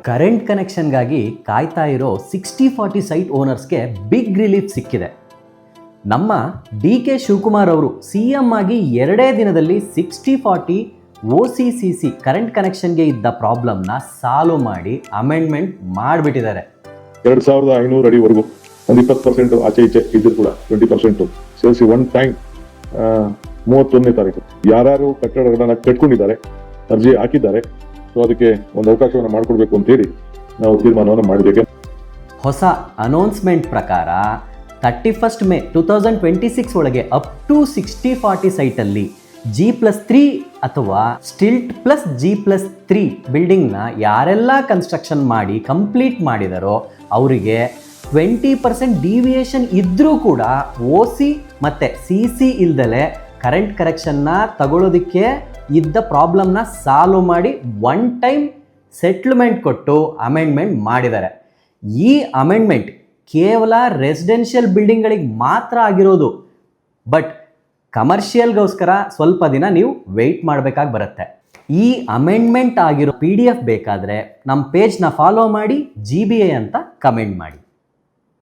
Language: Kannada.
ಕರೆಂಟ್ ಕನೆಕ್ಷನ್ಗಾಗಿ ಕಾಯ್ತಾ ಇರೋ 60-40 ಸೈಟ್ ಓನರ್ಸ್ಗೆ ಬಿಗ್ ರಿಲೀಫ್ ಸಿಕ್ಕಿದೆ. ನಮ್ಮ ಡಿ.ಕೆ. ಶಿವಕುಮಾರ್ ಅವರು CM ಆಗಿ 2 ದಿನದಲ್ಲಿ 60-40 OCCC ಕರೆಂಟ್ ಕನೆಕ್ಷನ್ಗೆ ಇದ್ದ ಪ್ರಾಬ್ಲಮ್ನ ಸಾಲ್ವ್ ಮಾಡಿ ಅಮೆಂಡ್ಮೆಂಟ್ ಮಾಡಿಬಿಟ್ಟಿದ್ದಾರೆ. 2500 ಅಡಿವರೆಗೂ ಒಂದು 20% ಆಚೆ ಈಚೆ ಇದ್ರು ಕೂಡ 20% ಸೇರಿಸಿ ಒನ್ ಟೈಮ್ 31ನೇ ತಾರೀಕು ಯಾರು ಕಟ್ಟಡಗಳನ್ನ ಕಟ್ಕೊಂಡಿದ್ದಾರೆ, ಅರ್ಜಿ ಹಾಕಿದ್ದಾರೆ, ಸೊ ಅದಕ್ಕೆ ಒಂದು ಅವಕಾಶವನ್ನು ಮಾಡಿಕೊಡ್ಬೇಕು ಅಂತೇಳಿ ನಾವು ತೀರ್ಮಾನವನ್ನು ಮಾಡಿದ್ದೇವೆ. ಹೊಸ ಅನೌನ್ಸ್ಮೆಂಟ್ ಪ್ರಕಾರ 31 ಮೇ 2026 ಒಳಗೆ ಅಪ್ ಟು 60-40 ಸೈಟಲ್ಲಿ G+3 ಅಥವಾ ಸ್ಟಿಲ್ಟ್ ಪ್ಲಸ್ G+3 ಬಿಲ್ಡಿಂಗ್ನ ಯಾರೆಲ್ಲ ಕನ್ಸ್ಟ್ರಕ್ಷನ್ ಮಾಡಿ ಕಂಪ್ಲೀಟ್ ಮಾಡಿದಾರೋ ಅವರಿಗೆ 20% ಡಿವಿಯೇಷನ್ ಇದ್ದರೂ ಕೂಡ OC ಮತ್ತು CC ಇಲ್ದಲೆ ಕರೆಂಟ್ ಕರೆಕ್ಷನ್ನ ತಗೊಳ್ಳೋದಕ್ಕೆ ಇದ್ದ ಪ್ರಾಬ್ಲಮ್ನ ಸಾಲ್ವ್ ಮಾಡಿ ಒನ್ ಟೈಮ್ ಸೆಟ್ಲ್ಮೆಂಟ್ ಕೊಟ್ಟು ಅಮೆಂಡ್ಮೆಂಟ್ ಮಾಡಿದ್ದಾರೆ. ಈ ಅಮೆಂಡ್ಮೆಂಟ್ ಕೇವಲ ರೆಸಿಡೆನ್ಷಿಯಲ್ ಬಿಲ್ಡಿಂಗ್ಗಳಿಗೆ ಮಾತ್ರ ಆಗಿರೋದು. ಬಟ್ ಕಮರ್ಷಿಯಲ್ಗೋಸ್ಕರ ಸ್ವಲ್ಪ ದಿನ ನೀವು ವೆಯ್ಟ್ ಮಾಡಬೇಕಾಗಿ ಬರುತ್ತೆ. ಈ ಅಮೆಂಡ್ಮೆಂಟ್ ಆಗಿರೋ PDF ಬೇಕಾದರೆ ನಮ್ಮ ಪೇಜ್ನ ಫಾಲೋ ಮಾಡಿ GBA ಅಂತ ಕಮೆಂಟ್ ಮಾಡಿ.